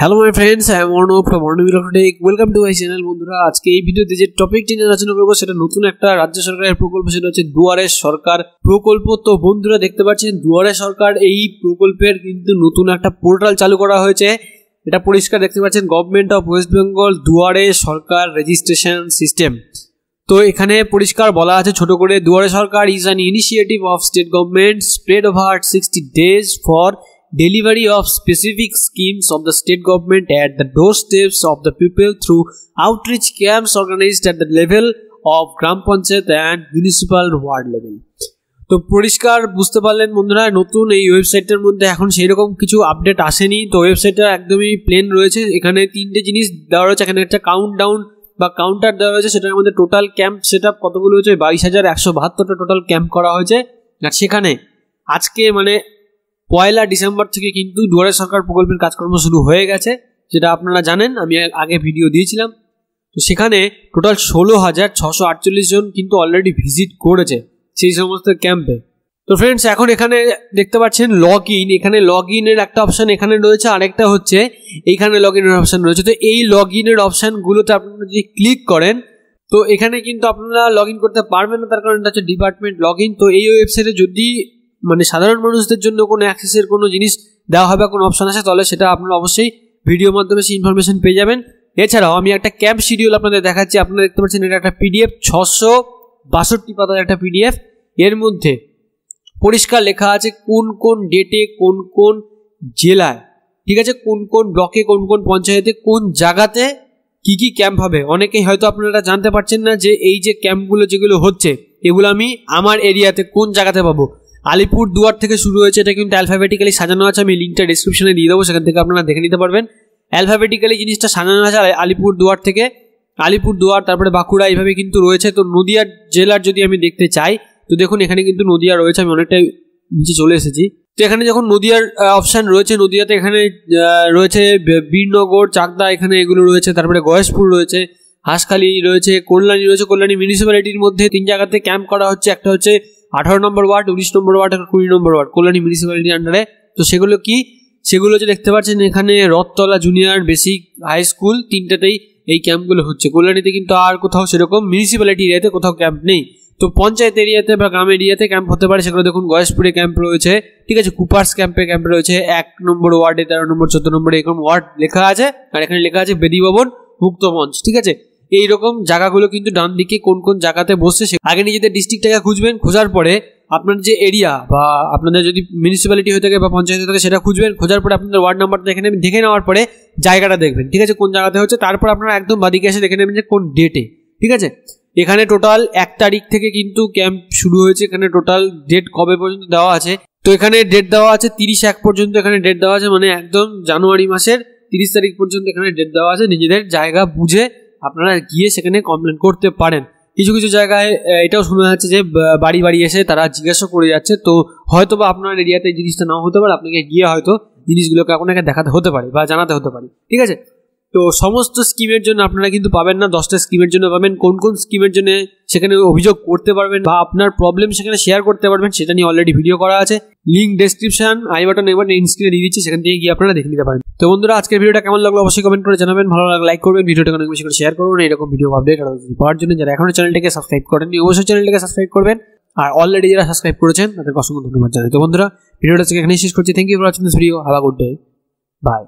Hello my friends, I am Arnab from Arnab tech. Welcome to my channel. বন্ধুরা, আজকে এই ভিডিওতে যে টপিকটি নিয়ে আলোচনা করবো সেটা নতুন একটা রাজ্য সরকারের প্রকল্প, সেটা হচ্ছে দুয়ারে সরকার প্রকল্প। তো বন্ধুরা, দেখতে পাচ্ছেন দুয়ারে সরকার এই প্রকল্পের কিন্তু নতুন একটা পোর্টাল চালু করা হয়েছে। এটা পরিষ্কার দেখতে পাচ্ছেন, গভর্নমেন্ট অফ ওয়েস্ট বেঙ্গল দুয়ারে সরকার রেজিস্ট্রেশন সিস্টেম। তো এখানে পরিষ্কার বলা আছে ছোট করে, Duare Sarkar is an initiative of state government spread over 60 days for delivery of specific schemes of the state government at the doorsteps of the people through outreach camps organized at the level of Gram Panchayat and municipal ward level. তো পরিষ্কার বুঝতে পারলেন বন্ধুরা, নতুন এই ওয়েবসাইটের মধ্যে এখন সেই রকম কিছু আপডেট আসেনি। তো ওয়েবসাইটটা একদমই প্লেন রয়েছে। এখানে তিনটে জিনিস দেওয়া রয়েছে। এখানে একটা কাউন্টডাউন বা কাউন্টার দেওয়া রয়েছে, সেটার মধ্যে টোটাল ক্যাম্প সেট আপ কতগুলো হয়েছে, 22,172টা টোটাল ক্যাম্প করা হয়েছে। আর সেখানে আজকে মানে 1 ডিসেম্বর থেকে কিন্তু দুয়ারে সরকার প্রকল্পের কাজকর্ম শুরু হয়ে গেছে, যেটা আপনারা জানেন, আমি আগে ভিডিও দিয়েছিলাম। তো সেখানে টোটাল 16,648 জন কিন্তু অলরেডি ভিজিট করেছে সেই সমস্ত ক্যাম্পে। তো ফ্রেন্ডস, এখন এখানে দেখতে পাচ্ছেন লগ ইন। এখানে লগ ইনের একটা অপশান এখানে রয়েছে, আরেকটা হচ্ছে এইখানে লগ ইনের অপশান রয়েছে। তো এই লগ ইনের অপশানগুলোতে আপনারা যদি ক্লিক করেন তো এখানে কিন্তু আপনারা লগ ইন করতে পারবেন না, তার কারণ এটা হচ্ছে ডিপার্টমেন্ট লগ ইন। তো এই ওয়েবসাইটে যদি মানে সাধারণ মানুষদের জন্য কোনো অ্যাক্সেসের কোনো জিনিস দেওয়া হবে, কোনো অপশন আছে, তাহলে সেটা আপনারা অবশ্যই ভিডিওর মাধ্যমে সেই ইনফরমেশন পেয়ে যাবেন। এছাড়াও আমি একটা ক্যাম্প শিডিউল আপনাদের দেখাচ্ছি। আপনারা দেখতে পাচ্ছেন এটা একটা পিডিএফ, 662 পাতার একটা পিডিএফ। এর মধ্যে পরিষ্কার লেখা আছে কোন কোন ডেটে কোন কোন জেলায়, ঠিক আছে, কোন কোন ব্লকে কোন কোন পঞ্চায়েতে কোন জায়গাতে কি কি ক্যাম্প হবে। অনেকেই হয়তো আপনারা জানতে পারছেন না যে এই যে ক্যাম্পগুলো যেগুলো হচ্ছে এগুলো আমি আমার এরিয়াতে কোন জায়গাতে পাবো। আলিপুর দুয়ার থেকে শুরু হয়েছে, এটা কিন্তু অ্যালফাবেটিক্যালি সাজানো আছে। আমি লিঙ্কটা ডিসক্রিপশনে দিয়ে দেবো, সেখান থেকে আপনারা দেখে নিতে পারবেন। অ্যালফাবেটিক্যালি জিনিসটা সাজানো আছে আলিপুর দুয়ার থেকে, আলিপুর দুয়ার, তারপরে বাঁকুড়া, এইভাবে কিন্তু রয়েছে। তো নদিয়া জেলার যদি আমি দেখতে চাই তো দেখুন এখানে কিন্তু নদিয়া রয়েছে। আমি অনেকটাই নিচে চলে এসেছি। তো এখানে যখন নদিয়ার অপশান রয়েছে, নদিয়াতে এখানে রয়েছে বীরনগর, চাকদা, এখানে এগুলো রয়েছে। তারপরে গয়েশপুর রয়েছে, হাঁসখালি রয়েছে, কল্যাণী রয়েছে। কল্যাণী মিউনিসিপ্যালিটির মধ্যে 3 জায়গাতে ক্যাম্প করা হচ্ছে। একটা হচ্ছে 18 নম্বর ওয়ার্ড, 19 নম্বর ওয়ার্ড আর 20 নম্বর ওয়ার্ড, কল্যাণী মিউনিসিপ্যালিটির আন্ডারে। তো সেগুলো কি, সেগুলো যে দেখতে পাচ্ছেন এখানে Rathtala junior basic high school, 3টাতেই এই ক্যাম্পগুলো হচ্ছে। কল্যাণীতে কিন্তু আর কোথাও সেরকম মিউনিসিপ্যালিটি এরিয়াতে কোথাও ক্যাম্প নেই। তো পঞ্চায়েত এরিয়াতে বা গ্রাম এরিয়াতে ক্যাম্প হতে পারে, সেগুলো দেখুন গয়েশপুরে ক্যাম্প রয়েছে, ঠিক আছে, কুপার্স ক্যাম্প রয়েছে, 1 নম্বর ওয়ার্ডে, 13 নম্বর, 14 নম্বরে এরকম ওয়ার্ড লেখা আছে। আর এখানে লেখা আছে বেদি ভবন, মুক্ত মঞ্চ, ঠিক আছে। এইরকম জায়গাগুলো কিন্তু ডান দিকে কোন কোন জায়গাতে বসছে আগে নিজেদের ডিস্ট্রিক্টটাকে খুঁজবেন। খোঁজার পরে আপনার যে এরিয়া বা আপনাদের যদি মিউনিসিপ্যালিটি হয়ে থাকে বা পঞ্চায়েত হয়ে থাকে সেটা খুঁজবেন। খোঁজার পরে আপনাদের ওয়ার্ড নাম্বারটা দেখে নেওয়ার পরে জায়গাটা দেখবেন, ঠিক আছে, কোন জায়গাতে হচ্ছে। তারপর আপনারা একদম বাদিকে এসে দেখে নেবেন যে কোন ডেটে, ঠিক আছে। এখানে টোটাল 1 তারিখ থেকে কিন্তু ক্যাম্প শুরু হয়েছে। এখানে টোটাল ডেট কবে পর্যন্ত দেওয়া আছে, তো এখানে ডেট দেওয়া আছে 30/1 পর্যন্ত এখানে ডেট দেওয়া আছে, মানে একদম জানুয়ারি মাসের 30 তারিখ পর্যন্ত এখানে ডেট দেওয়া আছে। নিজেদের জায়গা বুঝে আপনারা গিয়ে সেখানে কমপ্লেন করতে পারেন। কিছু কিছু জায়গায় এটাও শোনা যাচ্ছে যে বাড়ি বাড়ি এসে তারা জিজ্ঞাসা করে যাচ্ছে। তো হয়তো বা আপনার এরিয়াতে এই জিনিসটা নাও হতে পারে, আপনাকে গিয়ে হয়তো জিনিসগুলোকে আপনাকে দেখাতে হতে পারে বা জানাতে হতে পারে, ঠিক আছে। তো সমস্ত স্কিমের জন্য আপনারা কিন্তু পাবেন না, 10টা স্কিমের জন্য পাবেন। কোন কোন স্কিমের জন্য সেখানে অভিযোগ করতে পারবেন বা আপনার প্রবলেম সেখানে শেয়ার করতে পারবেন, সেটা নিয়ে অলরেডি ভিডিও করা আছে। লিঙ্ক ডেসক্রিপশন, আই বাটন এবার স্ক্রিনে দিয়ে দিচ্ছি, সেখান থেকে গিয়ে আপনারা দেখে নিতে পারেন। তো বন্ধুরা, আজকের ভিডিওটা কেমন লাগলো অবশ্যই কমেন্ট করে জানাবেন। ভালো লাগলে লাইক করবেন, ভিডিওটা অনেক বেশি করে শেয়ার করুন। এরকম ভিডিও আপডেট পাওয়ার জন্য যারা এখনো চ্যানেলটাকে সাবস্ক্রাইব করেননি অবশ্যই চ্যানেলটাকে সাবস্ক্রাইব করবেন, আর অলরেডি যারা সাবস্ক্রাইব করেছেন তাদেরকে অসংখ্য ধন্যবাদ জানাই। তো বন্ধুরা, ভিডিওটা এখানেই শেষ করছি। Thank you for watching this video. Have a good day, by.